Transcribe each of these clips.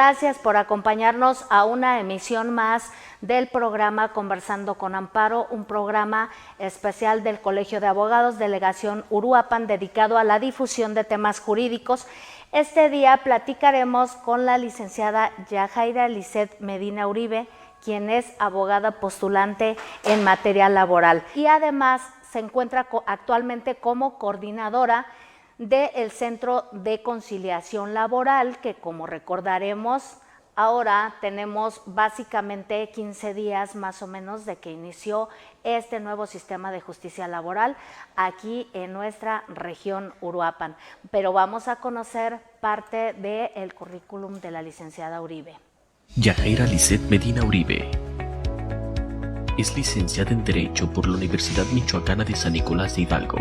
gracias por acompañarnos a una emisión más del programa Conversando con Amparo, un programa especial del Colegio de Abogados, Delegación Uruapan, dedicado a la difusión de temas jurídicos. Este día platicaremos con la licenciada Yajaira Lisset Medina Uribe, quien es abogada postulante en materia laboral y además se encuentra actualmente como coordinadora del Centro de Conciliación Laboral, que como recordaremos, ahora tenemos básicamente 15 días más o menos de que inició este nuevo sistema de justicia laboral aquí en nuestra región Uruapan. Pero vamos a conocer parte del currículum de la licenciada Uribe. Yajaira Lisset Medina Uribe es licenciada en Derecho por la Universidad Michoacana de San Nicolás de Hidalgo.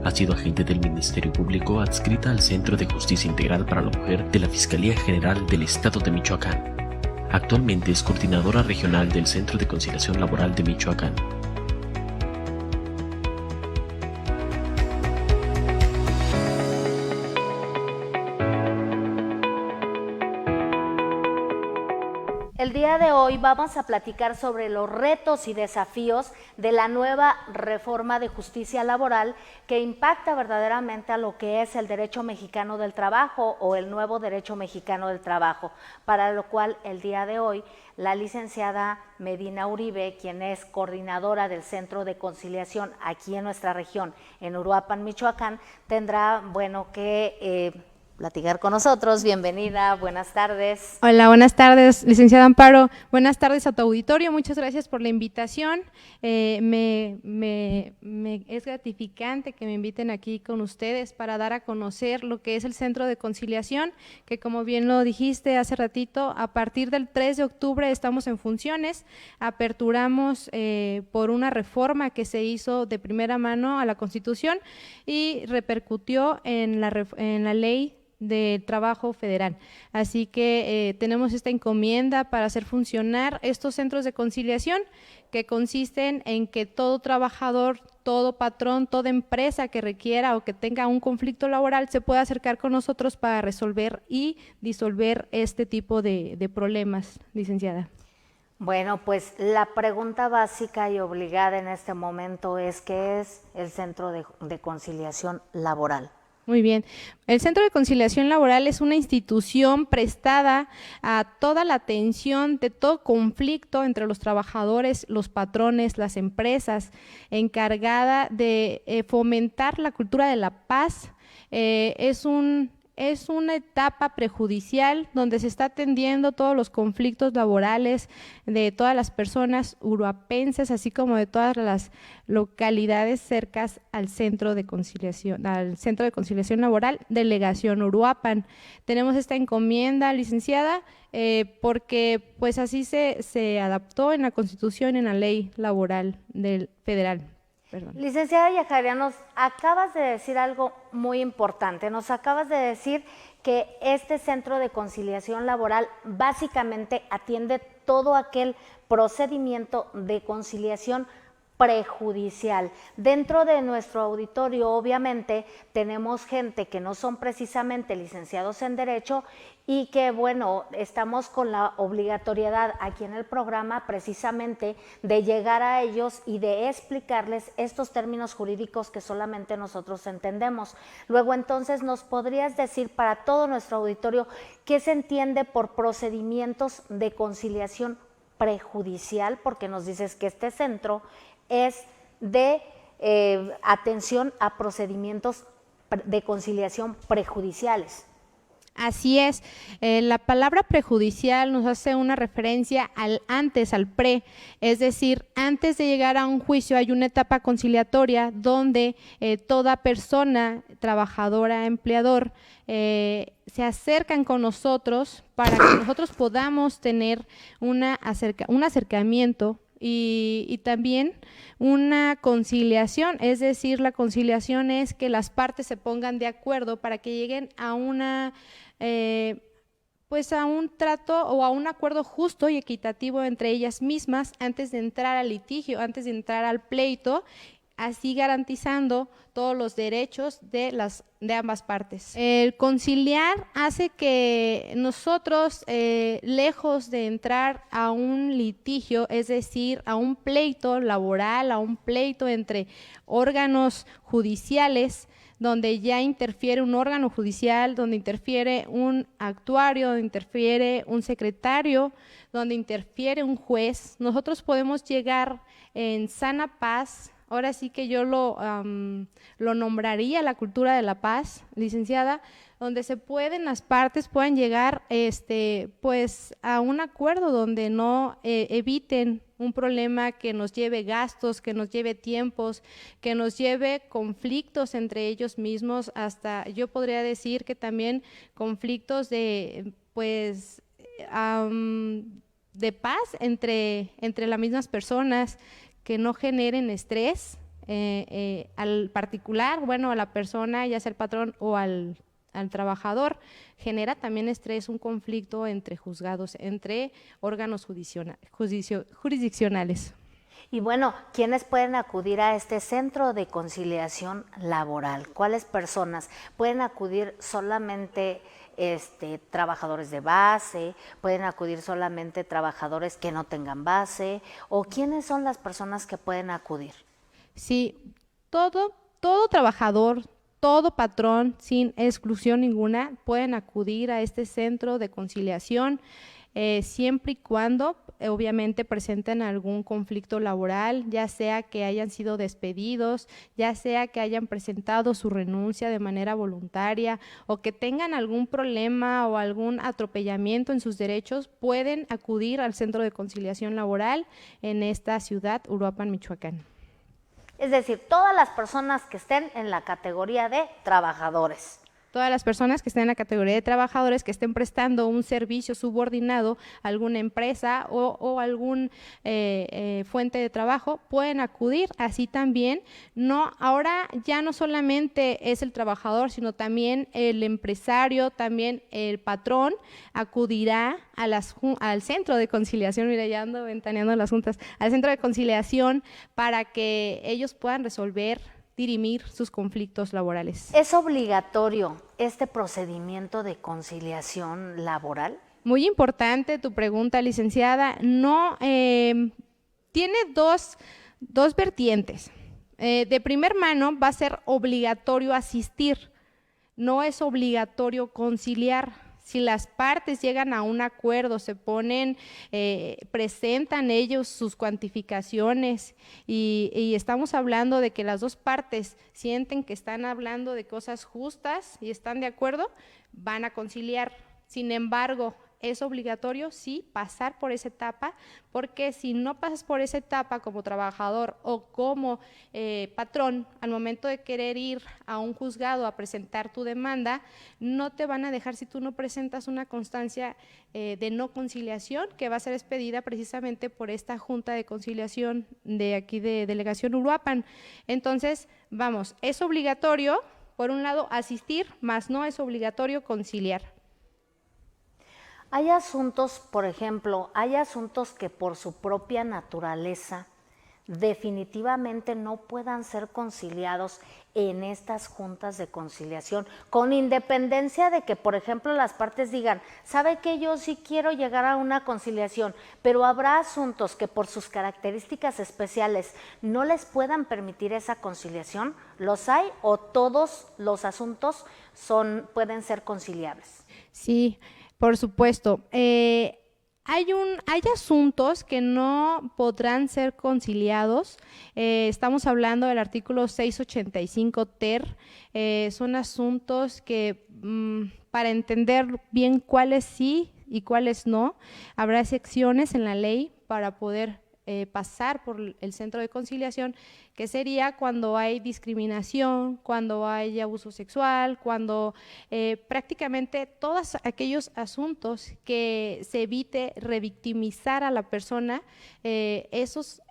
Ha sido agente del Ministerio Público adscrita al Centro de Justicia Integral para la Mujer de la Fiscalía General del Estado de Michoacán. Actualmente es coordinadora regional del Centro de Conciliación Laboral de Michoacán. El día de hoy vamos a platicar sobre los retos y desafíos de la nueva reforma de justicia laboral que impacta verdaderamente a lo que es el derecho mexicano del trabajo o el nuevo derecho mexicano del trabajo, para lo cual el día de hoy la licenciada Medina Uribe, quien es coordinadora del Centro de Conciliación aquí en nuestra región, en Uruapan, Michoacán, tendrá, que platicar con nosotros. Bienvenida, buenas tardes. Hola, buenas tardes, licenciada Amparo. Buenas tardes a tu auditorio, muchas gracias por la invitación. Me es gratificante que me inviten aquí con ustedes para dar a conocer lo que es el Centro de Conciliación, que como bien lo dijiste hace ratito, a partir del 3 de octubre estamos en funciones. Aperturamos por una reforma que se hizo de primera mano a la Constitución y repercutió en la ley de trabajo federal. Así que tenemos esta encomienda para hacer funcionar estos centros de conciliación que consisten en que todo trabajador, todo patrón, toda empresa que requiera o que tenga un conflicto laboral se pueda acercar con nosotros para resolver y disolver este tipo de problemas, licenciada. Bueno, pues la pregunta básica y obligada en este momento es ¿qué es el Centro de Conciliación Laboral? Muy bien. El Centro de Conciliación Laboral es una institución prestada a toda la atención de todo conflicto entre los trabajadores, los patrones, las empresas, encargada de fomentar la cultura de la paz. Es una etapa prejudicial donde se está atendiendo todos los conflictos laborales de todas las personas uruapenses, así como de todas las localidades cercas al Centro de Conciliación Laboral, Delegación Uruapan. Tenemos esta encomienda, licenciada, porque pues así se adaptó en la Constitución y en la Ley Laboral del Federal. Perdón. Licenciada Yajaira, nos acabas de decir algo muy importante, nos acabas de decir que este Centro de Conciliación Laboral básicamente atiende todo aquel procedimiento de conciliación prejudicial. Dentro de nuestro auditorio, obviamente, tenemos gente que no son precisamente licenciados en Derecho y que, estamos con la obligatoriedad aquí en el programa precisamente de llegar a ellos y de explicarles estos términos jurídicos que solamente nosotros entendemos. Luego, entonces, ¿nos podrías decir para todo nuestro auditorio qué se entiende por procedimientos de conciliación prejudicial? Porque nos dices que este centro es de atención a procedimientos de conciliación prejudiciales. Así es, la palabra prejudicial nos hace una referencia al pre, es decir, antes de llegar a un juicio hay una etapa conciliatoria donde toda persona, trabajadora, empleador, se acercan con nosotros para que nosotros podamos tener un acercamiento y también una conciliación, es decir, la conciliación es que las partes se pongan de acuerdo para que lleguen a a un trato o a un acuerdo justo y equitativo entre ellas mismas antes de entrar al litigio, antes de entrar al pleito así garantizando todos los derechos de ambas partes. El conciliar hace que nosotros, lejos de entrar a un litigio, es decir, a un pleito laboral, a un pleito entre órganos judiciales, donde ya interfiere un órgano judicial, donde interfiere un actuario, donde interfiere un secretario, donde interfiere un juez, nosotros podemos llegar en sana paz. Ahora sí que yo lo nombraría la cultura de la paz, licenciada, donde las partes puedan llegar pues a un acuerdo donde no eviten un problema que nos lleve gastos, que nos lleve tiempos, que nos lleve conflictos entre ellos mismos, hasta yo podría decir que también conflictos de pues de paz entre las mismas personas, que no generen estrés al particular, bueno, a la persona, ya sea el patrón o al trabajador, genera también estrés, un conflicto entre juzgados, entre órganos jurisdiccionales. Y bueno, ¿quiénes pueden acudir a este centro de conciliación laboral? ¿Cuáles personas? ¿Pueden acudir solamente trabajadores de base? ¿Pueden acudir solamente trabajadores que no tengan base? ¿O quiénes son las personas que pueden acudir? Sí, todo trabajador, todo patrón, sin exclusión ninguna, pueden acudir a este centro de conciliación, siempre y cuando obviamente presenten algún conflicto laboral, ya sea que hayan sido despedidos, ya sea que hayan presentado su renuncia de manera voluntaria o que tengan algún problema o algún atropellamiento en sus derechos, pueden acudir al Centro de Conciliación Laboral en esta ciudad, Uruapan, Michoacán. Es decir, todas las personas que estén en la categoría de trabajadores. Todas las personas que estén en la categoría de trabajadores, que estén prestando un servicio subordinado a alguna empresa o algún fuente de trabajo, pueden acudir. Así también, ahora ya no solamente es el trabajador, sino también el empresario, también el patrón acudirá al centro de conciliación, mira, ya ando ventaneando las juntas, al centro de conciliación para que ellos puedan dirimir sus conflictos laborales. ¿Es obligatorio este procedimiento de conciliación laboral? Muy importante tu pregunta, licenciada. No, tiene dos vertientes. De primer mano va a ser obligatorio asistir, no es obligatorio conciliar. Si las partes llegan a un acuerdo, se ponen, presentan ellos sus cuantificaciones y estamos hablando de que las dos partes sienten que están hablando de cosas justas y están de acuerdo, van a conciliar. Sin embargo, es obligatorio, sí, pasar por esa etapa, porque si no pasas por esa etapa como trabajador o como patrón, al momento de querer ir a un juzgado a presentar tu demanda, no te van a dejar si tú no presentas una constancia de no conciliación, que va a ser expedida precisamente por esta Junta de Conciliación de aquí de Delegación Uruapan. Entonces, vamos, es obligatorio, por un lado, asistir, mas no es obligatorio conciliar. Hay asuntos, por ejemplo, que por su propia naturaleza definitivamente no puedan ser conciliados en estas juntas de conciliación, con independencia de que, por ejemplo, las partes digan, ¿sabe qué? Yo sí quiero llegar a una conciliación, pero habrá asuntos que por sus características especiales no les puedan permitir esa conciliación. ¿Los hay o todos los asuntos pueden ser conciliables? Sí. Por supuesto, hay asuntos que no podrán ser conciliados. Estamos hablando del artículo 685 ter. Son asuntos que para entender bien cuáles sí y cuáles no, habrá secciones en la ley para poder pasar por el centro de conciliación, que sería cuando hay discriminación, cuando hay abuso sexual, cuando prácticamente todos aquellos asuntos que se evite revictimizar a la persona, esos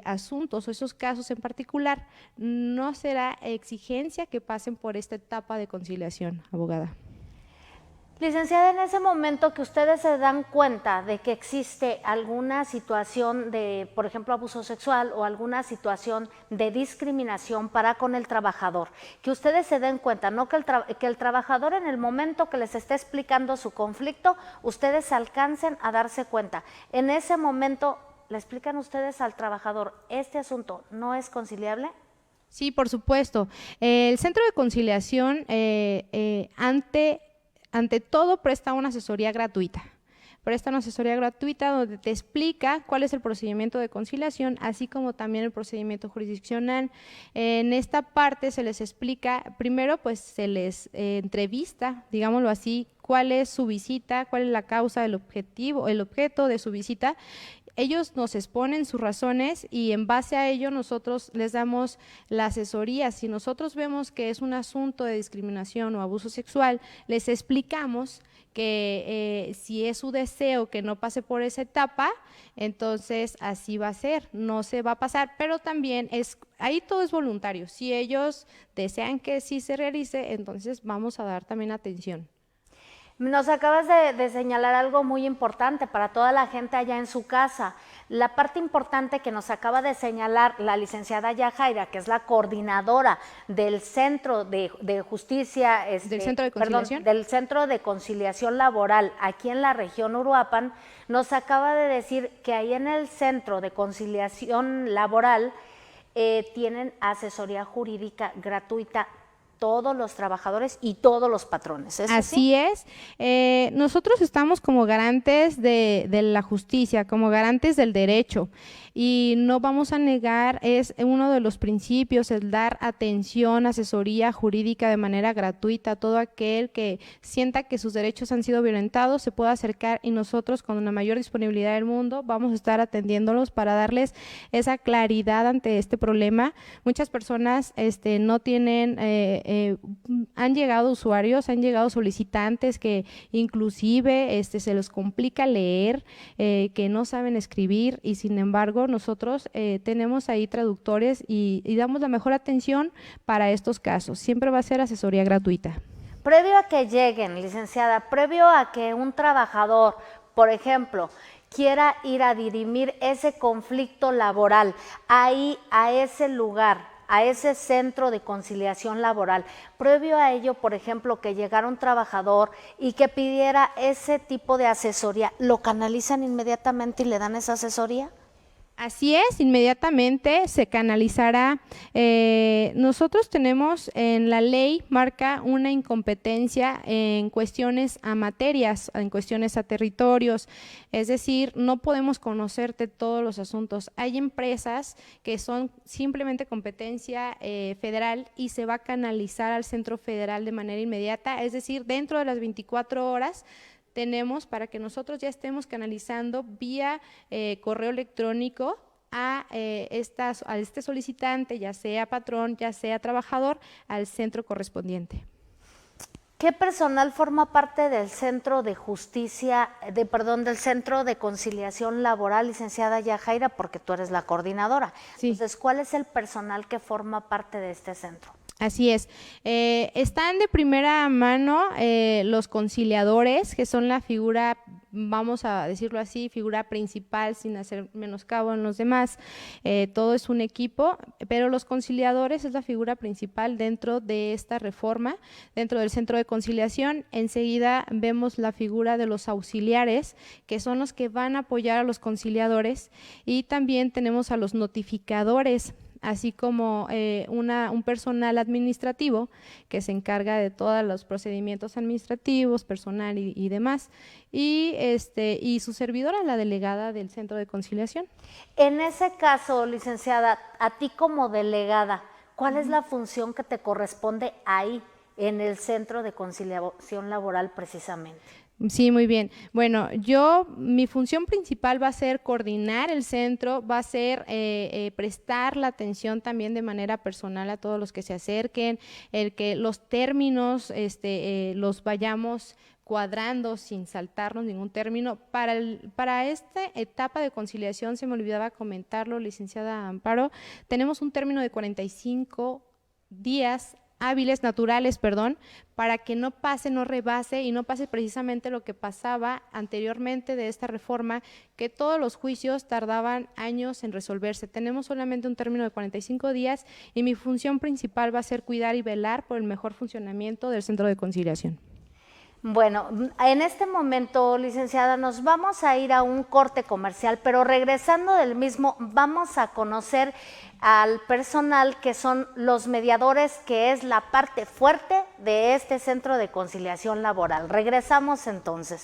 asuntos o esos casos en particular, no será exigencia que pasen por esta etapa de conciliación, abogada. Licenciada, en ese momento que ustedes se dan cuenta de que existe alguna situación de, por ejemplo, abuso sexual o alguna situación de discriminación para con el trabajador, que ustedes se den cuenta, no que el trabajador en el momento que les esté explicando su conflicto, ustedes alcancen a darse cuenta. En ese momento, ¿le explican ustedes al trabajador, este asunto no es conciliable? Sí, por supuesto. El Centro de Conciliación ante todo presta una asesoría gratuita. Presta una asesoría gratuita donde te explica cuál es el procedimiento de conciliación, así como también el procedimiento jurisdiccional. En esta parte se les explica, primero pues se les entrevista, digámoslo así, cuál es su visita, cuál es la causa, el objetivo, el objeto de su visita. Ellos nos exponen sus razones y en base a ello nosotros les damos la asesoría. Si nosotros vemos que es un asunto de discriminación o abuso sexual, les explicamos que si es su deseo que no pase por esa etapa, entonces así va a ser, no se va a pasar, pero también ahí todo es voluntario. Si ellos desean que sí se realice, entonces vamos a dar también atención. Nos acabas de señalar algo muy importante para toda la gente allá en su casa. La parte importante que nos acaba de señalar la licenciada Yajaira, que es la coordinadora del Centro de Justicia, ¿Del Centro de Conciliación? Del Centro de Conciliación Laboral aquí en la región Uruapan, nos acaba de decir que ahí en el Centro de Conciliación Laboral tienen asesoría jurídica gratuita todos los trabajadores y todos los patrones. ¿Es así? Es. Nosotros estamos como garantes de la justicia, como garantes del derecho, y no vamos a negar, es uno de los principios, el dar atención, asesoría jurídica de manera gratuita a todo aquel que sienta que sus derechos han sido violentados, se pueda acercar y nosotros con la mayor disponibilidad del mundo vamos a estar atendiéndolos para darles esa claridad ante este problema. Muchas personas no tienen han llegado usuarios, han llegado solicitantes que inclusive se les complica leer, que no saben escribir y sin embargo nosotros tenemos ahí traductores y damos la mejor atención para estos casos. Siempre va a ser asesoría gratuita. Previo a que lleguen, licenciada, previo a que un trabajador, por ejemplo, quiera ir a dirimir ese conflicto laboral ahí a ese lugar, a ese centro de conciliación laboral, previo a ello, por ejemplo, que llegara un trabajador y que pidiera ese tipo de asesoría, ¿lo canalizan inmediatamente y le dan esa asesoría? Así es, inmediatamente se canalizará. Nosotros tenemos en la ley, marca una incompetencia en cuestiones a materias, en cuestiones a territorios, es decir, no podemos conocerte todos los asuntos. Hay empresas que son simplemente competencia federal y se va a canalizar al Centro Federal de manera inmediata, es decir, dentro de las 24 horas, tenemos para que nosotros ya estemos canalizando vía correo electrónico a este solicitante, ya sea patrón, ya sea trabajador, al centro correspondiente. ¿Qué personal forma parte del Centro de Justicia, del Centro de Conciliación Laboral, licenciada Yajaira, porque tú eres la coordinadora? Sí. Entonces, ¿cuál es el personal que forma parte de este centro? Así es. Están de primera mano los conciliadores, que son la figura, vamos a decirlo así, figura principal sin hacer menoscabo en los demás. Todo es un equipo, pero los conciliadores es la figura principal dentro de esta reforma, dentro del Centro de Conciliación. Enseguida vemos la figura de los auxiliares, que son los que van a apoyar a los conciliadores, y también tenemos a los notificadores, así como un personal administrativo que se encarga de todos los procedimientos administrativos, personal y demás, y su servidora, la delegada del Centro de Conciliación. En ese caso, licenciada, a ti como delegada, ¿cuál es la función que te corresponde ahí en el Centro de Conciliación Laboral precisamente? Sí, muy bien. Bueno, mi función principal va a ser coordinar el centro, va a ser prestar la atención también de manera personal a todos los que se acerquen, el que los términos los vayamos cuadrando sin saltarnos ningún término. Para esta etapa de conciliación, se me olvidaba comentarlo, licenciada Amparo, tenemos un término de 45 días hábiles, naturales, perdón, para que no pase, no rebase y no pase precisamente lo que pasaba anteriormente de esta reforma, que todos los juicios tardaban años en resolverse. Tenemos solamente un término de 45 días y mi función principal va a ser cuidar y velar por el mejor funcionamiento del Centro de Conciliación. Bueno, en este momento, licenciada, nos vamos a ir a un corte comercial, pero regresando del mismo, vamos a conocer al personal que son los mediadores, que es la parte fuerte de este Centro de Conciliación Laboral. Regresamos entonces.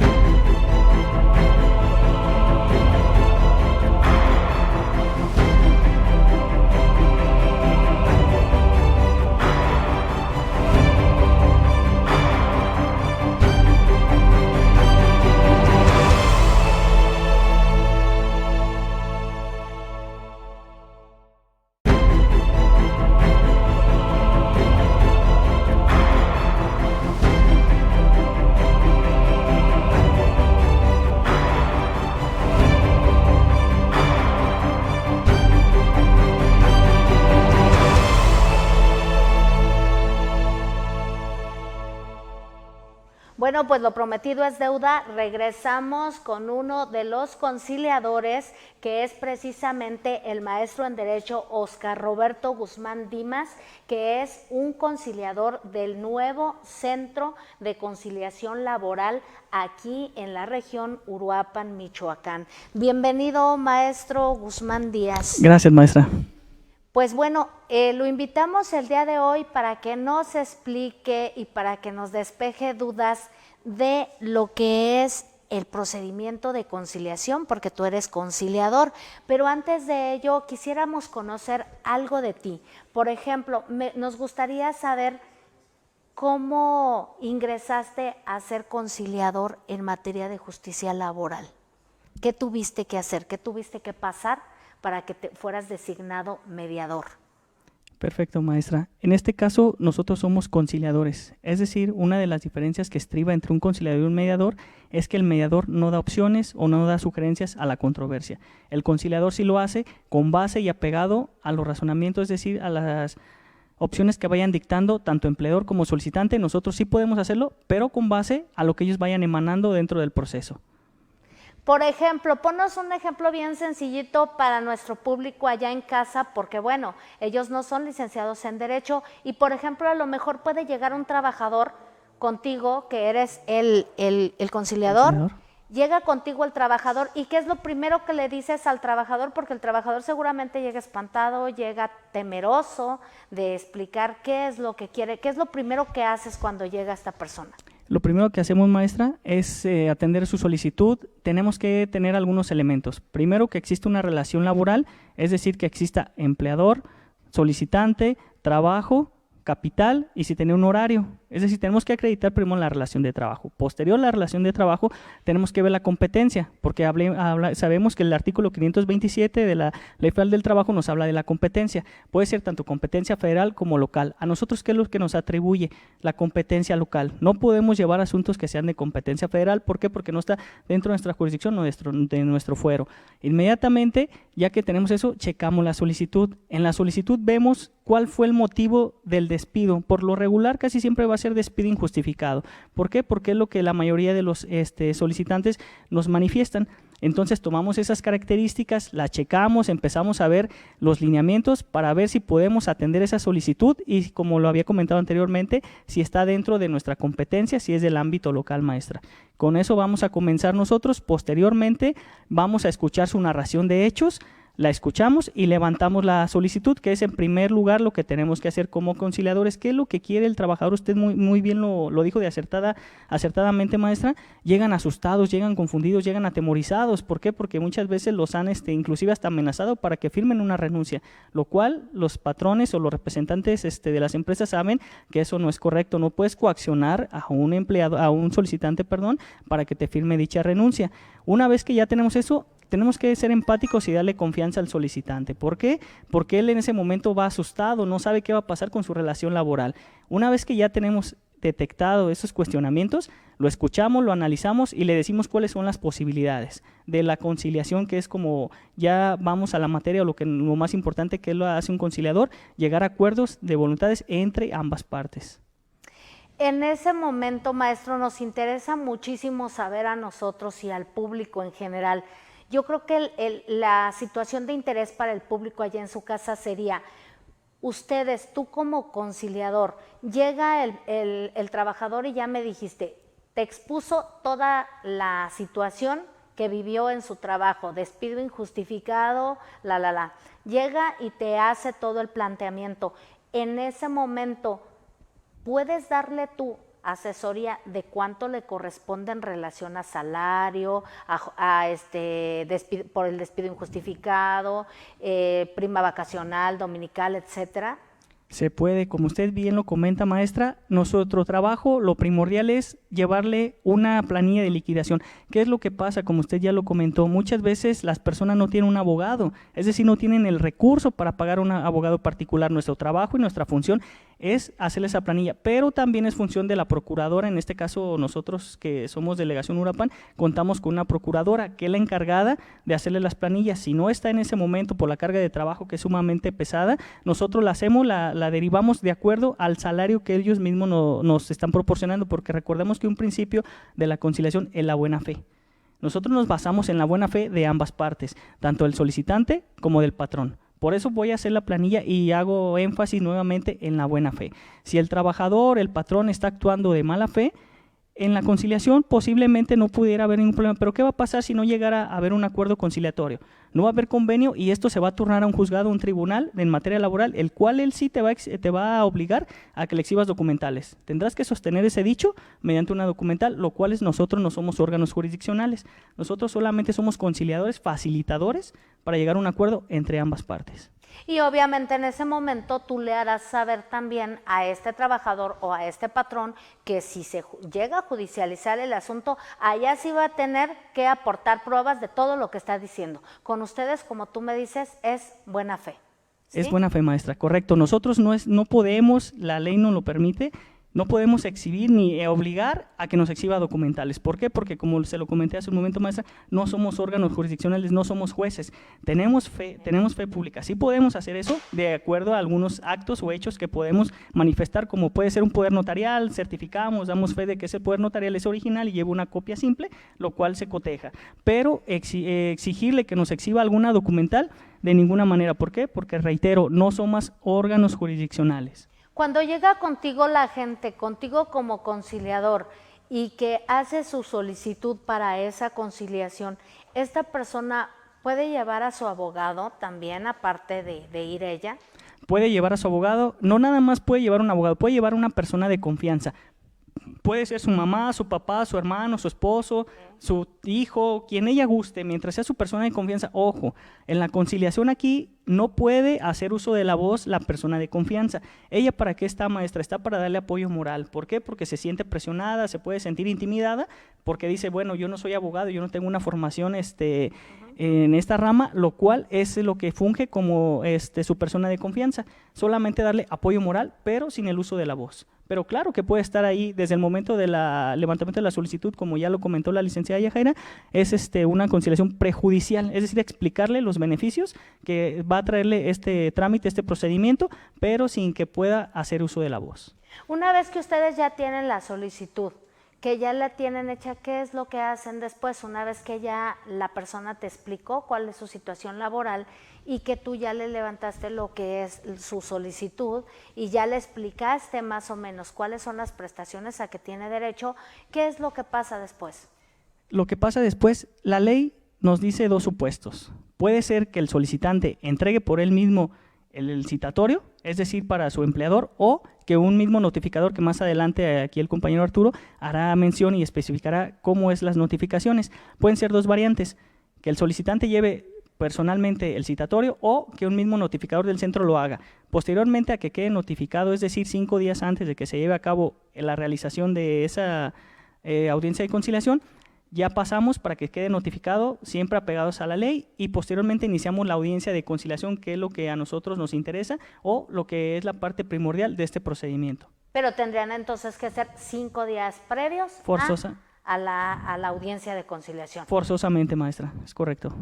Bueno, pues lo prometido es deuda. Regresamos con uno de los conciliadores, que es precisamente el maestro en Derecho Óscar Roberto Guzmán Dimas, que es un conciliador del nuevo Centro de Conciliación Laboral aquí en la región Uruapan, Michoacán. Bienvenido, maestro Guzmán Díaz. Gracias, maestra. Pues bueno, lo invitamos el día de hoy para que nos explique y para que nos despeje dudas de lo que es el procedimiento de conciliación, porque tú eres conciliador. Pero antes de ello, quisiéramos conocer algo de ti. Por ejemplo, nos gustaría saber cómo ingresaste a ser conciliador en materia de justicia laboral. ¿Qué tuviste que hacer? ¿Qué tuviste que pasar para que te fueras designado mediador? Perfecto, maestra. En este caso, nosotros somos conciliadores. Es decir, una de las diferencias que estriba entre un conciliador y un mediador es que el mediador no da opciones o no da sugerencias a la controversia. El conciliador sí lo hace con base y apegado a los razonamientos, es decir, a las opciones que vayan dictando tanto empleador como solicitante. Nosotros sí podemos hacerlo, pero con base a lo que ellos vayan emanando dentro del proceso. Por ejemplo, ponnos un ejemplo bien sencillito para nuestro público allá en casa, porque bueno, ellos no son licenciados en Derecho y, por ejemplo, a lo mejor puede llegar un trabajador contigo, que eres el conciliador, llega contigo el trabajador, ¿y qué es lo primero que le dices al trabajador? Porque el trabajador seguramente llega espantado, llega temeroso de explicar qué es lo que quiere. ¿Qué es lo primero que haces cuando llega esta persona? Lo primero que hacemos, maestra, es atender su solicitud. Tenemos que tener algunos elementos. Primero, que exista una relación laboral, es decir, que exista empleador, solicitante, trabajo, capital y si tiene un horario. Es decir, tenemos que acreditar primero la relación de trabajo. Posterior a la relación de trabajo, tenemos que ver la competencia, porque sabemos que el artículo 527 de la Ley Federal del Trabajo nos habla de la competencia. Puede ser tanto competencia federal como local. A nosotros, ¿qué es lo que nos atribuye? La competencia local. No podemos llevar asuntos que sean de competencia federal. ¿Por qué? Porque no está dentro de nuestra jurisdicción o de nuestro fuero. Inmediatamente, ya que tenemos eso, checamos la solicitud. En la solicitud vemos cuál fue el motivo del despido. Por lo regular, casi siempre va a ser despido injustificado. ¿Por qué? Porque es lo que la mayoría de los solicitantes nos manifiestan. Entonces tomamos esas características, las checamos, empezamos a ver los lineamientos para ver si podemos atender esa solicitud y, como lo había comentado anteriormente, si está dentro de nuestra competencia, si es del ámbito local, maestra. Con eso vamos a comenzar nosotros. Posteriormente vamos a escuchar su narración de hechos, la escuchamos y levantamos la solicitud, que es en primer lugar lo que tenemos que hacer como conciliadores. ¿Qué es lo que quiere el trabajador? Usted muy bien lo dijo acertadamente, maestra. Llegan asustados, llegan confundidos, llegan atemorizados. ¿Por qué? Porque muchas veces los han inclusive hasta amenazado para que firmen una renuncia, lo cual los patrones o los representantes de las empresas saben que eso no es correcto. No puedes coaccionar a un solicitante, para que te firme dicha renuncia. Una vez que ya tenemos eso, tenemos que ser empáticos y darle confianza al solicitante. ¿Por qué? Porque él en ese momento va asustado, no sabe qué va a pasar con su relación laboral. Una vez que ya tenemos detectado esos cuestionamientos, lo escuchamos, lo analizamos y le decimos cuáles son las posibilidades de la conciliación, que es como ya vamos a la materia, lo más importante que lo hace un conciliador, llegar a acuerdos de voluntades entre ambas partes. En ese momento, maestro, nos interesa muchísimo saber a nosotros y al público en general. Yo creo que la situación de interés para el público allá en su casa sería, ustedes, tú como conciliador, llega el trabajador y ya me dijiste, te expuso toda la situación que vivió en su trabajo, despido injustificado, llega y te hace todo el planteamiento. En ese momento, ¿puedes darle tu asesoría de cuánto le corresponde en relación a salario, por el despido injustificado, prima vacacional, dominical, etcétera? Se puede, como usted bien lo comenta, maestra, nuestro trabajo, lo primordial es llevarle una planilla de liquidación. ¿Qué es lo que pasa? Como usted ya lo comentó, muchas veces las personas no tienen un abogado, es decir, no tienen el recurso para pagar un abogado particular. Nuestro trabajo y nuestra función es hacerle esa planilla, pero también es función de la procuradora. En este caso, nosotros que somos delegación Uruapan, contamos con una procuradora que es la encargada de hacerle las planillas. Si no está en ese momento por la carga de trabajo, que es sumamente pesada, nosotros la hacemos, la derivamos de acuerdo al salario que ellos mismos nos están proporcionando, porque recordemos que un principio de la conciliación es la buena fe. Nosotros nos basamos en la buena fe de ambas partes, tanto del solicitante como del patrón. Por eso voy a hacer la planilla y hago énfasis nuevamente en la buena fe. Si el trabajador, el patrón está actuando de mala fe, en la conciliación posiblemente no pudiera haber ningún problema, pero ¿qué va a pasar si no llegara a haber un acuerdo conciliatorio? No va a haber convenio y esto se va a turnar a un juzgado, a un tribunal en materia laboral, el cual él sí te va a obligar a que le exhibas documentales. Tendrás que sostener ese dicho mediante una documental, lo cual nosotros no somos órganos jurisdiccionales. Nosotros solamente somos conciliadores, facilitadores para llegar a un acuerdo entre ambas partes. Y obviamente en ese momento tú le harás saber también a este trabajador o a este patrón que si se llega a judicializar el asunto, allá sí va a tener que aportar pruebas de todo lo que está diciendo. Con ustedes, como tú me dices, es buena fe. ¿Sí? Es buena fe, maestra, correcto. Nosotros no podemos, la ley no lo permite, no podemos exhibir ni obligar a que nos exhiba documentales. ¿Por qué? Porque como se lo comenté hace un momento, maestra, no somos órganos jurisdiccionales, no somos jueces. Tenemos fe pública. Sí podemos hacer eso de acuerdo a algunos actos o hechos que podemos manifestar, como puede ser un poder notarial, certificamos, damos fe de que ese poder notarial es original y lleva una copia simple, lo cual se coteja. Pero exigirle que nos exhiba alguna documental, de ninguna manera. ¿Por qué? Porque, reitero, no somos órganos jurisdiccionales. Cuando llega contigo la gente, contigo como conciliador, y que hace su solicitud para esa conciliación, ¿esta persona puede llevar a su abogado también, aparte de ir ella? Puede llevar a su abogado, no nada más puede llevar un abogado, puede llevar a una persona de confianza. Puede ser su mamá, su papá, su hermano, su esposo, su hijo, quien ella guste, mientras sea su persona de confianza. Ojo, en la conciliación aquí no puede hacer uso de la voz la persona de confianza. ¿Ella para qué está, maestra? Está para darle apoyo moral. ¿Por qué? Porque se siente presionada, se puede sentir intimidada, porque dice, bueno, yo no soy abogado, yo no tengo una formación en esta rama, lo cual es lo que funge como su persona de confianza. Solamente darle apoyo moral, pero sin el uso de la voz. Pero claro que puede estar ahí desde el momento del levantamiento de la solicitud, como ya lo comentó la licenciada Yajaira, es una conciliación prejudicial, es decir, explicarle los beneficios que va a traerle este trámite, este procedimiento, pero sin que pueda hacer uso de la voz. Una vez que ustedes ya tienen la solicitud, que ya la tienen hecha, ¿qué es lo que hacen después? Una vez que ya la persona te explicó cuál es su situación laboral y que tú ya le levantaste lo que es su solicitud y ya le explicaste más o menos cuáles son las prestaciones a que tiene derecho, ¿qué es lo que pasa después? Lo que pasa después, la ley nos dice dos supuestos. Puede ser que el solicitante entregue por él mismo el citatorio, es decir, para su empleador, o que un mismo notificador, que más adelante aquí el compañero Arturo hará mención y especificará cómo es las notificaciones. Pueden ser dos variantes, que el solicitante lleve personalmente el citatorio o que un mismo notificador del centro lo haga. Posteriormente a que quede notificado, es decir, 5 días antes de que se lleve a cabo la realización de esa audiencia de conciliación, ya pasamos para que quede notificado, siempre apegados a la ley, y posteriormente iniciamos la audiencia de conciliación, que es lo que a nosotros nos interesa o lo que es la parte primordial de este procedimiento. Pero tendrían entonces que ser 5 días previos a la audiencia de conciliación. Forzosamente, maestra, es correcto.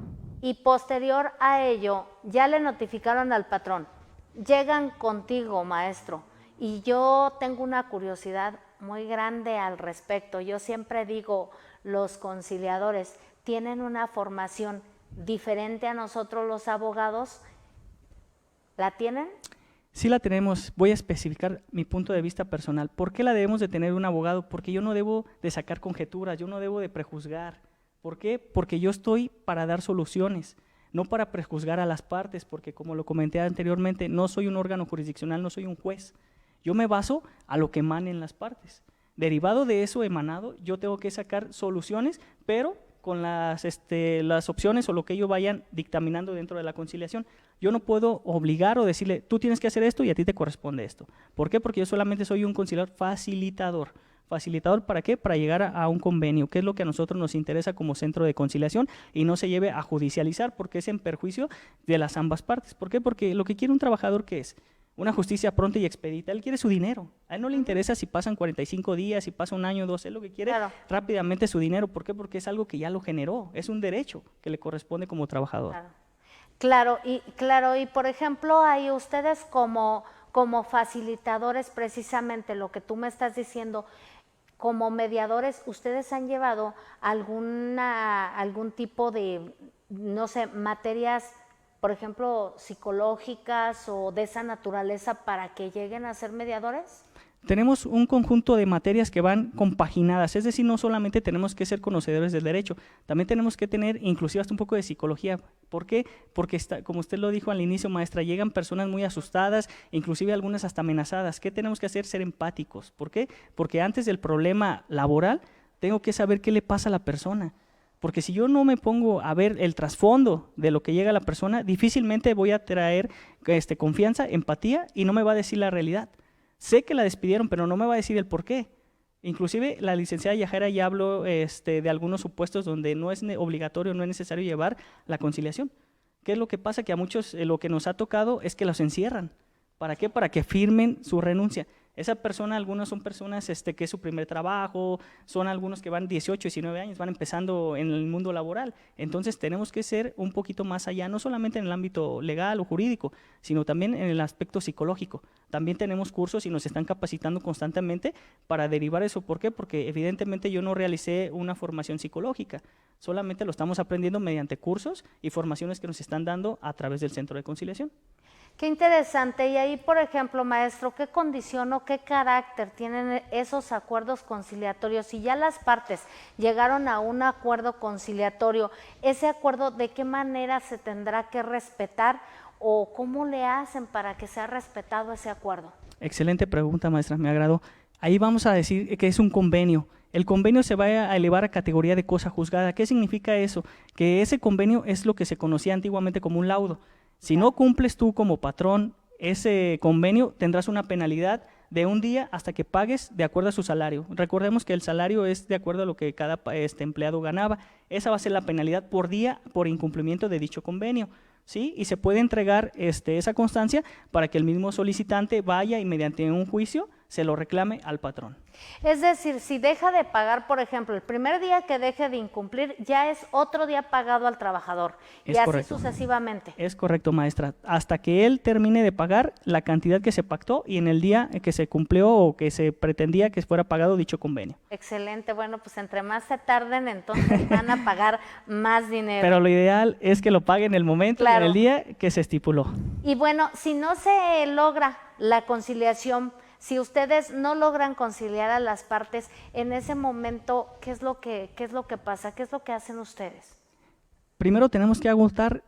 Y posterior a ello, ya le notificaron al patrón, llegan contigo, maestro, y yo tengo una curiosidad muy grande al respecto. Yo siempre digo, los conciliadores tienen una formación diferente a nosotros los abogados. ¿La tienen? Sí la tenemos. Voy a especificar mi punto de vista personal. ¿Por qué la debemos de tener un abogado? Porque yo no debo de sacar conjeturas, yo no debo de prejuzgar. ¿Por qué? Porque yo estoy para dar soluciones, no para prejuzgar a las partes, porque como lo comenté anteriormente, no soy un órgano jurisdiccional, no soy un juez. Yo me baso a lo que emanen las partes. Derivado de eso emanado, yo tengo que sacar soluciones, pero con las opciones o lo que ellos vayan dictaminando dentro de la conciliación. Yo no puedo obligar o decirle, tú tienes que hacer esto y a ti te corresponde esto. ¿Por qué? Porque yo solamente soy un conciliador facilitador. ¿Facilitador para qué? Para llegar a un convenio, que es lo que a nosotros nos interesa como centro de conciliación y no se lleve a judicializar porque es en perjuicio de las ambas partes. ¿Por qué? Porque lo que quiere un trabajador, ¿qué es? Una justicia pronta y expedita. Él quiere su dinero. A él no le interesa si pasan 45 días, si pasa un año o 2. Él lo que quiere rápidamente su dinero. ¿Por qué? Porque es algo que ya lo generó. Es un derecho que le corresponde como trabajador. Claro, y por ejemplo, ahí ustedes como facilitadores, precisamente lo que tú me estás diciendo, como mediadores, ¿ustedes han llevado algún tipo de, no sé, materias, por ejemplo, psicológicas o de esa naturaleza para que lleguen a ser mediadores? Tenemos un conjunto de materias que van compaginadas, es decir, no solamente tenemos que ser conocedores del derecho, también tenemos que tener inclusive hasta un poco de psicología. ¿Por qué? Porque, como usted lo dijo al inicio, maestra, llegan personas muy asustadas, inclusive algunas hasta amenazadas. ¿Qué tenemos que hacer? Ser empáticos. ¿Por qué? Porque antes del problema laboral, tengo que saber qué le pasa a la persona. Porque si yo no me pongo a ver el trasfondo de lo que llega a la persona, difícilmente voy a traer confianza, empatía y no me va a decir la realidad. Sé que la despidieron, pero no me va a decir el por qué. Inclusive la licenciada Yajara ya habló de algunos supuestos donde no es obligatorio, no es necesario llevar la conciliación. ¿Qué es lo que pasa? Que a muchos lo que nos ha tocado es que los encierran. ¿Para qué? Para que firmen su renuncia. Esa persona, algunos son personas que es su primer trabajo, son algunos que van 18, 19 años, van empezando en el mundo laboral. Entonces tenemos que ser un poquito más allá, no solamente en el ámbito legal o jurídico, sino también en el aspecto psicológico. También tenemos cursos y nos están capacitando constantemente para derivar eso. ¿Por qué? Porque evidentemente yo no realicé una formación psicológica, solamente lo estamos aprendiendo mediante cursos y formaciones que nos están dando a través del Centro de Conciliación. Qué interesante. Y ahí, por ejemplo, maestro, ¿qué condición o qué carácter tienen esos acuerdos conciliatorios? Si ya las partes llegaron a un acuerdo conciliatorio, ¿ese acuerdo de qué manera se tendrá que respetar o cómo le hacen para que sea respetado ese acuerdo? Excelente pregunta, maestra, me agradó. Ahí vamos a decir que es un convenio. El convenio se va a elevar a categoría de cosa juzgada. ¿Qué significa eso? Que ese convenio es lo que se conocía antiguamente como un laudo. Si no cumples tú como patrón ese convenio, tendrás una penalidad de un día hasta que pagues de acuerdo a su salario. Recordemos que el salario es de acuerdo a lo que cada empleado ganaba. Esa va a ser la penalidad por día por incumplimiento de dicho convenio, ¿sí? Y se puede entregar esa constancia para que el mismo solicitante vaya y mediante un juicio se lo reclame al patrón. Es decir, si deja de pagar, por ejemplo, el primer día que deje de incumplir, ya es otro día pagado al trabajador, y así correcto. Sucesivamente. Es correcto, maestra, hasta que él termine de pagar la cantidad que se pactó y en el día que se cumplió o que se pretendía que fuera pagado dicho convenio. Excelente, bueno, pues entre más se tarden, entonces van a pagar más dinero. Pero lo ideal es que lo paguen en el momento, claro, en el día que se estipuló. Y bueno, si no se logra la conciliación, si ustedes no logran conciliar a las partes, en ese momento, ¿qué es lo que pasa? ¿Qué es lo que hacen ustedes? Primero tenemos que agotar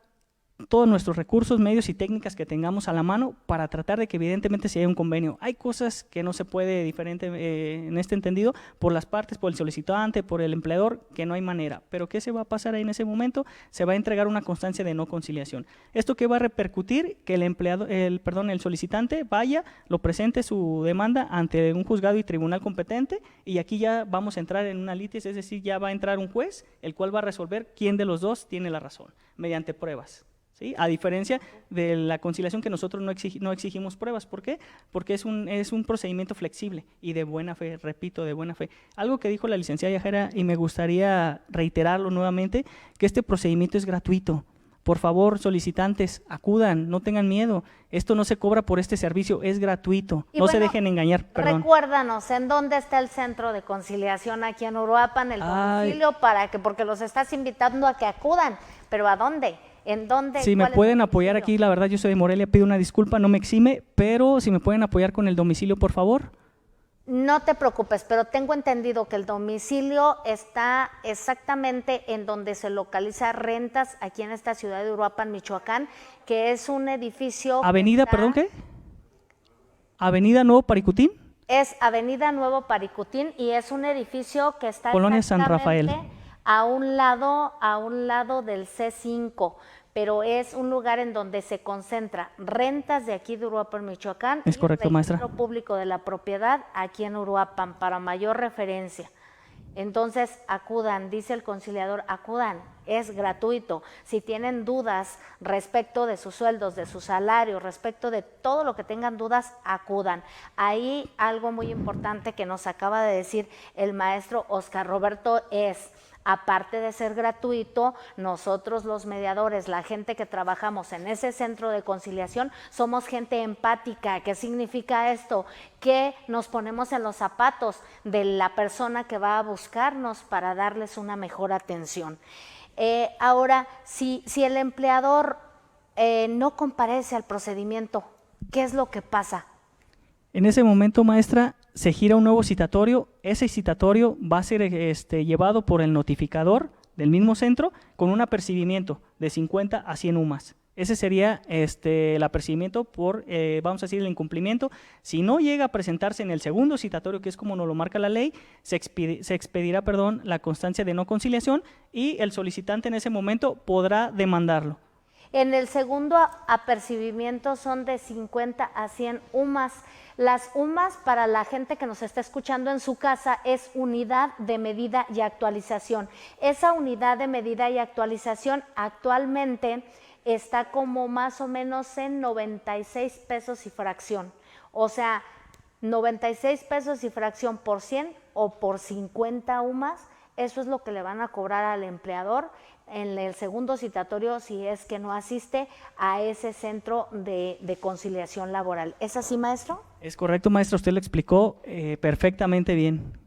todos nuestros recursos, medios y técnicas que tengamos a la mano para tratar de que evidentemente si hay un convenio. Hay cosas que no se puede diferente en este entendido por las partes, por el solicitante, por el empleador, que no hay manera. Pero ¿qué se va a pasar ahí en ese momento? Se va a entregar una constancia de no conciliación. ¿Esto qué va a repercutir? Que el solicitante vaya, lo presente su demanda ante un juzgado y tribunal competente y aquí ya vamos a entrar en una litis, es decir, ya va a entrar un juez, el cual va a resolver quién de los dos tiene la razón, mediante pruebas. ¿sí? A diferencia de la conciliación que nosotros no exigimos pruebas. ¿Por qué? Porque es un procedimiento flexible y de buena fe, repito, de buena fe. Algo que dijo la licenciada Yajaira, y me gustaría reiterarlo nuevamente, que este procedimiento es gratuito. Por favor, solicitantes, acudan, no tengan miedo. Esto no se cobra por este servicio, es gratuito. Y No se bueno, dejen engañar, perdón. Recuérdanos, ¿en dónde está el centro de conciliación aquí en Uruapan, el domicilio, porque los estás invitando a que acudan, pero ¿a dónde? ¿En dónde? Si me ¿Cuál es pueden el apoyar domicilio? aquí, la verdad yo soy de Morelia, pido una disculpa, no me exime, pero si me pueden apoyar con el domicilio, por favor. No te preocupes, pero tengo entendido que el domicilio está exactamente en donde se localiza Rentas, aquí en esta ciudad de Uruapan, Michoacán, que es un edificio… Avenida, perdón, ¿qué? Avenida Nuevo Paricutín. Es Avenida Nuevo Paricutín y es un edificio que está Colonia San Rafael. a un lado del C5, pero es un lugar en donde se concentra Rentas de aquí de Uruapan, Michoacán, Es correcto, el maestra. Registro Público de la Propiedad aquí en Uruapan, para mayor referencia. Entonces, acudan, dice el conciliador, acudan, es gratuito. Si tienen dudas respecto de sus sueldos, de su salario, respecto de todo lo que tengan dudas, acudan. Ahí algo muy importante que nos acaba de decir el maestro Oscar Roberto es… Aparte de ser gratuito, nosotros los mediadores, la gente que trabajamos en ese centro de conciliación, somos gente empática. ¿Qué significa esto? Que nos ponemos en los zapatos de la persona que va a buscarnos para darles una mejor atención. Ahora, si el empleador no comparece al procedimiento, ¿qué es lo que pasa? En ese momento, maestra, se gira un nuevo citatorio. Ese citatorio va a ser llevado por el notificador del mismo centro con un apercibimiento de 50 a 100 UMAS. Ese sería el apercibimiento por, vamos a decir, el incumplimiento. Si no llega a presentarse en el segundo citatorio, que es como nos lo marca la ley, se expedirá, la constancia de no conciliación y el solicitante en ese momento podrá demandarlo. En el segundo apercibimiento son de 50 a 100 UMAS. Las UMAS, para la gente que nos está escuchando en su casa, es unidad de medida y actualización. Esa unidad de medida y actualización actualmente está como más o menos en 96 pesos y fracción. O sea, 96 pesos y fracción por 100 o por 50 UMAS, eso es lo que le van a cobrar al empleador en el segundo citatorio si es que no asiste a ese centro de conciliación laboral. ¿Es así, maestro? Es correcto, maestra, usted lo explicó perfectamente bien.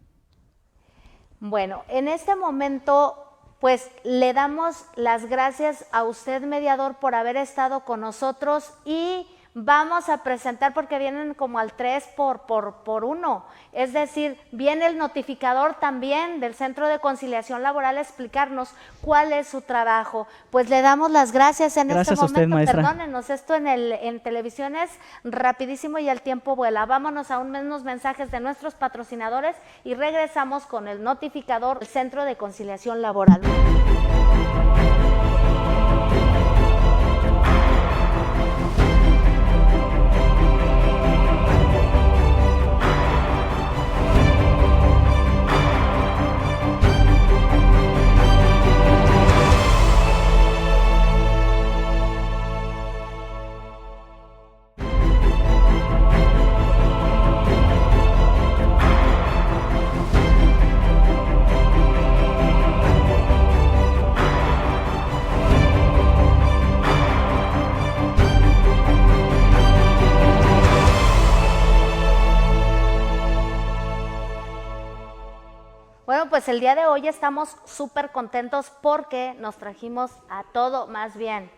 Bueno, en este momento, pues le damos las gracias a usted, mediador, por haber estado con nosotros y vamos a presentar, porque vienen como al 3 por 1, es decir, viene el notificador también del Centro de Conciliación Laboral a explicarnos cuál es su trabajo. Pues le damos las gracias en Gracias este a usted, momento. maestra. Perdónenos, esto en televisión es rapidísimo y el tiempo vuela. Vámonos a unos mensajes de nuestros patrocinadores y regresamos con el notificador del Centro de Conciliación Laboral. Bueno, pues el día de hoy estamos súper contentos porque nos trajimos a todo, más bien,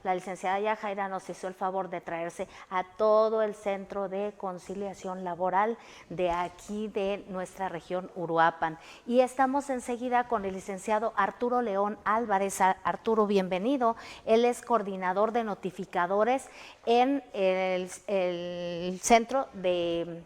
la licenciada Yajaira nos hizo el favor de traerse a todo el Centro de Conciliación Laboral de aquí de nuestra región Uruapan. Y estamos enseguida con el licenciado Arturo León Álvarez. Arturo, bienvenido. Él es coordinador de notificadores en el Centro de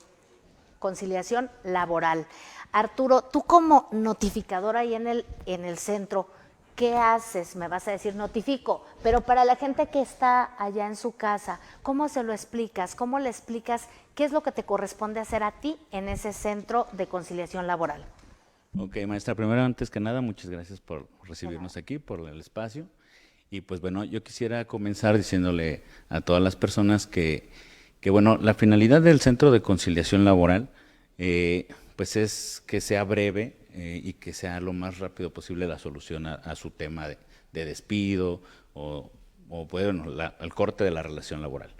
Conciliación Laboral. Arturo, tú como notificador ahí en el centro, ¿qué haces? Me vas a decir notifico, pero para la gente que está allá en su casa, ¿cómo se lo explicas? ¿Cómo le explicas qué es lo que te corresponde hacer a ti en ese Centro de Conciliación Laboral? Ok, maestra, primero, antes que nada, muchas gracias por recibirnos aquí, por el espacio. Y pues bueno, yo quisiera comenzar diciéndole a todas las personas que bueno, la finalidad del Centro de Conciliación Laboral pues es que sea breve y que sea lo más rápido posible la solución a su tema de despido o bueno, el corte de la relación laboral.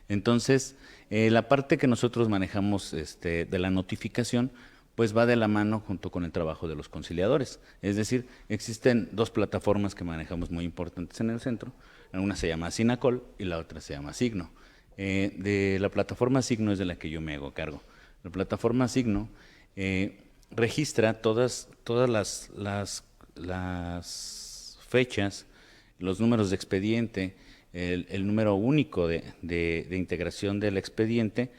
Entonces, la parte que nosotros manejamos de la notificación, pues va de la mano junto con el trabajo de los conciliadores. Es decir, existen dos plataformas que manejamos muy importantes en el centro. Una se llama Sinacol y la otra se llama Signo. De la plataforma Signo es de la que yo me hago cargo. La plataforma Signo registra todas las fechas, los números de expediente, el número único de integración del expediente,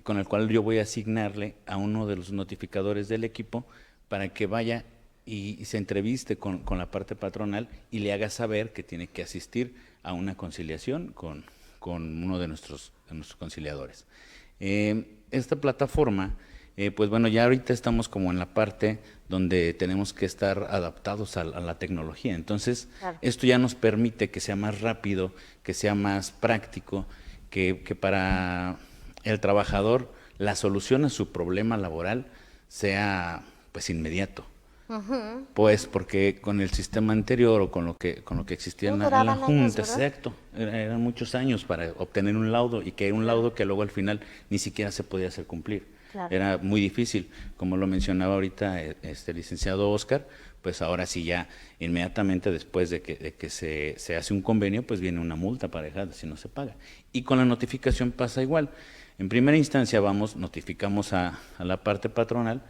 con el cual yo voy a asignarle a uno de los notificadores del equipo para que vaya y se entreviste con la parte patronal y le haga saber que tiene que asistir a una conciliación con uno de nuestros conciliadores. Esta plataforma, pues bueno, ya ahorita estamos como en la parte donde tenemos que estar adaptados a la tecnología. Entonces, claro, esto ya nos permite que sea más rápido, que sea más práctico, que para el trabajador la solución a su problema laboral sea pues inmediato. Pues porque con el sistema anterior o con lo que existía en la Junta, exacto, eran muchos años para obtener un laudo y que era un laudo que luego al final ni siquiera se podía hacer cumplir. Claro. Era muy difícil, como lo mencionaba ahorita este licenciado Oscar, pues ahora sí ya inmediatamente después de que se hace un convenio, pues viene una multa aparejada si no se paga. Y con la notificación pasa igual. En primera instancia notificamos a la parte patronal,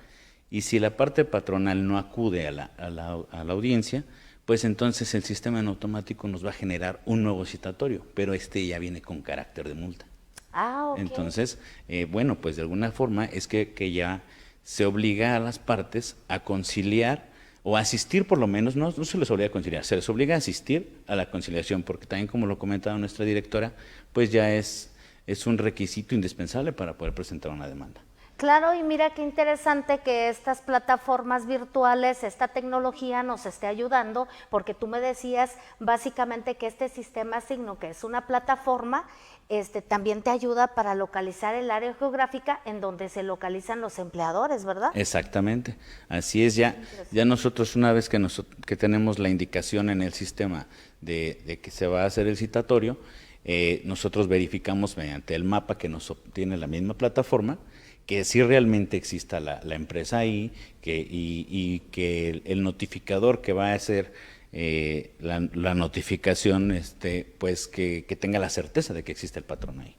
y si la parte patronal no acude a la audiencia, pues entonces el sistema en automático nos va a generar un nuevo citatorio, pero ya viene con carácter de multa. Okay. Entonces, bueno, pues de alguna forma es que ya se obliga a las partes a conciliar o asistir por lo menos, no se les obliga a conciliar, se les obliga a asistir a la conciliación, porque también como lo comentaba nuestra directora, pues ya es un requisito indispensable para poder presentar una demanda. Claro, y mira qué interesante que estas plataformas virtuales, esta tecnología nos esté ayudando, porque tú me decías básicamente que este sistema Signo, que es una plataforma, también te ayuda para localizar el área geográfica en donde se localizan los empleadores, ¿verdad? Exactamente, así es. Ya nosotros, una vez que tenemos la indicación en el sistema de que se va a hacer el citatorio, nosotros verificamos mediante el mapa que nos obtiene la misma plataforma, que sí realmente exista la empresa ahí, y que el notificador que va a hacer la notificación, pues que tenga la certeza de que existe el patrón ahí.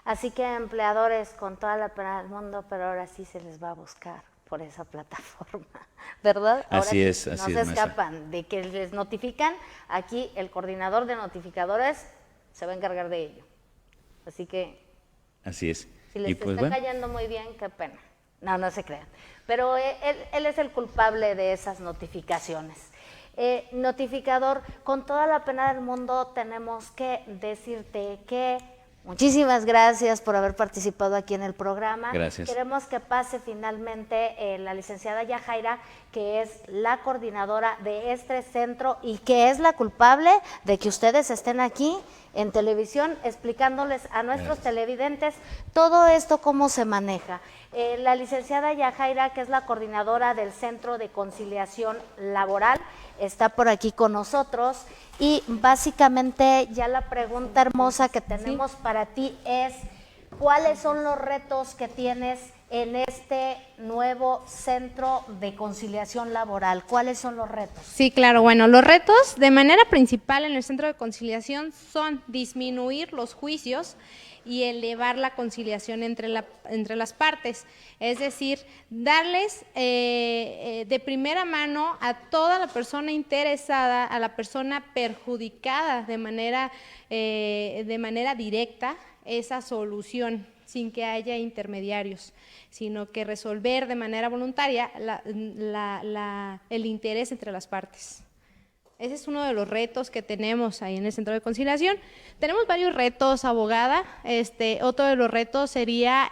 Así que empleadores, con toda la pena del mundo, pero ahora sí se les va a buscar por esa plataforma, ¿verdad? Ahora así es, no se escapan de que les notifican. Aquí el coordinador de notificadores se va a encargar de ello. Así que... Así es. Si les está cayendo muy bien, qué pena. No se crean. Pero él es el culpable de esas notificaciones. Notificador, con toda la pena del mundo tenemos que decirte que muchísimas gracias por haber participado aquí en el programa. Gracias. Queremos que pase finalmente la licenciada Yajaira, que es la coordinadora de este centro y que es la culpable de que ustedes estén aquí en televisión explicándoles a nuestros televidentes todo esto, cómo se maneja. La licenciada Yajaira, que es la coordinadora del Centro de Conciliación Laboral, está por aquí con nosotros y básicamente ya la pregunta hermosa que tenemos para ti es: ¿cuáles son los retos que tienes en este nuevo Centro de Conciliación Laboral? ¿Cuáles son los retos? Sí, claro. Bueno, los retos de manera principal en el Centro de Conciliación son disminuir los juicios y elevar la conciliación entre las partes, es decir, darles de primera mano a toda la persona interesada, a la persona perjudicada de manera directa esa solución, sin que haya intermediarios, sino que resolver de manera voluntaria el interés entre las partes. Ese es uno de los retos que tenemos ahí en el Centro de Conciliación. Tenemos varios retos, abogada. Otro de los retos sería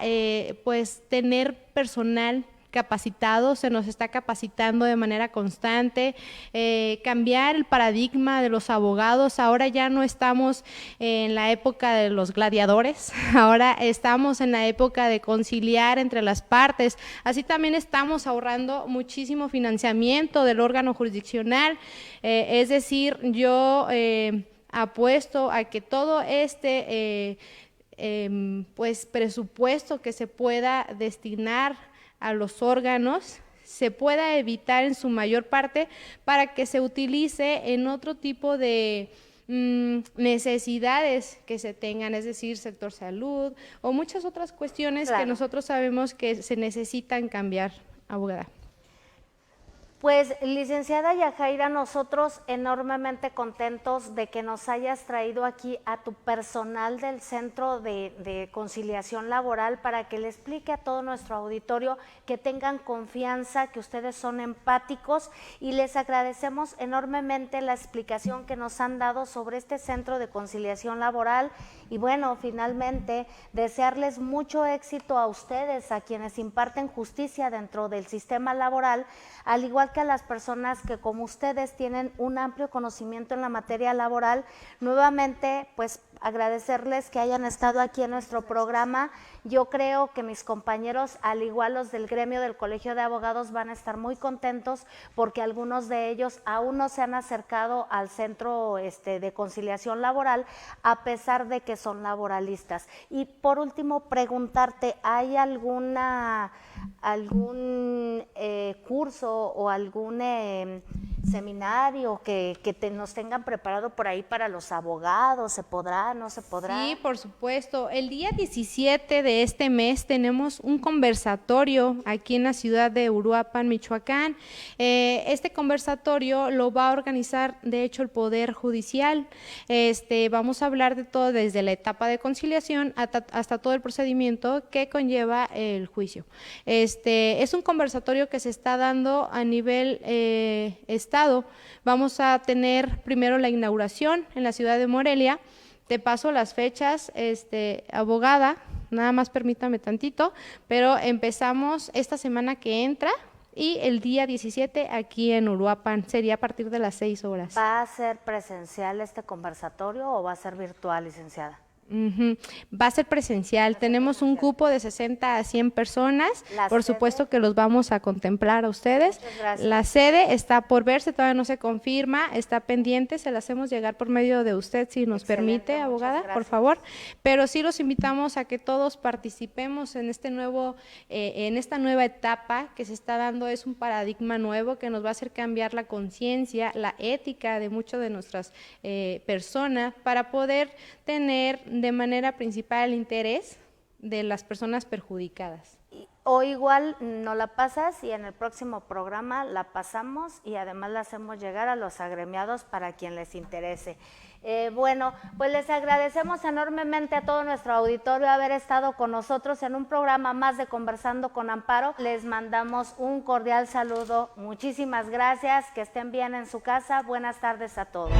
pues tener personal capacitados, se nos está capacitando de manera constante, cambiar el paradigma de los abogados. Ahora ya no estamos en la época de los gladiadores, ahora estamos en la época de conciliar entre las partes. Así también estamos ahorrando muchísimo financiamiento del órgano jurisdiccional, es decir, yo apuesto a que todo pues presupuesto que se pueda destinar a los órganos se pueda evitar en su mayor parte para que se utilice en otro tipo de necesidades que se tengan, es decir, sector salud o muchas otras cuestiones que nosotros sabemos que se necesitan cambiar, abogada. Pues, licenciada Yajaira, nosotros enormemente contentos de que nos hayas traído aquí a tu personal del Centro de Conciliación Laboral para que le explique a todo nuestro auditorio, que tengan confianza, que ustedes son empáticos, y les agradecemos enormemente la explicación que nos han dado sobre este Centro de Conciliación Laboral. Y bueno, finalmente, desearles mucho éxito a ustedes, a quienes imparten justicia dentro del sistema laboral, al igual que a las personas que como ustedes tienen un amplio conocimiento en la materia laboral. Nuevamente, pues agradecerles que hayan estado aquí en nuestro programa. Yo creo que mis compañeros, al igual los del gremio del Colegio de Abogados, van a estar muy contentos porque algunos de ellos aún no se han acercado al Centro de Conciliación Laboral, a pesar de que son laboralistas. Y por último, preguntarte, ¿hay algún curso o algún seminario que nos tengan preparado por ahí para los abogados? ¿Se podrá, no se podrá? Sí, por supuesto. El día 17 de este mes tenemos un conversatorio aquí en la ciudad de Uruapan, Michoacán. Este conversatorio lo va a organizar, de hecho, el Poder Judicial. Vamos a hablar de todo, desde la etapa de conciliación hasta todo el procedimiento que conlleva el juicio. Es un conversatorio que se está dando a nivel estado. Vamos a tener primero la inauguración en la ciudad de Morelia. Te paso las fechas, abogada, nada más permítame tantito, pero empezamos esta semana que entra y el día 17 aquí en Uruapan, sería a partir de las 6 horas. ¿Va a ser presencial este conversatorio o va a ser virtual, licenciada? Va a ser presencial. Tenemos un cupo de 60 a 100 personas. Por supuesto que los vamos a contemplar a ustedes. La sede está por verse, todavía no se confirma, está pendiente, se la hacemos llegar por medio de usted, si nos permite, abogada, por favor. Pero sí los invitamos a que todos participemos en esta nueva etapa que se está dando. Es un paradigma nuevo que nos va a hacer cambiar la conciencia, la ética de muchas de nuestras personas, para poder tener de manera principal el interés de las personas perjudicadas. O igual no la pasas y en el próximo programa la pasamos y además la hacemos llegar a los agremiados para quien les interese. Bueno, pues les agradecemos enormemente a todo nuestro auditorio haber estado con nosotros en un programa más de Conversando con Amparo. Les mandamos un cordial saludo. Muchísimas gracias, que estén bien en su casa. Buenas tardes a todos.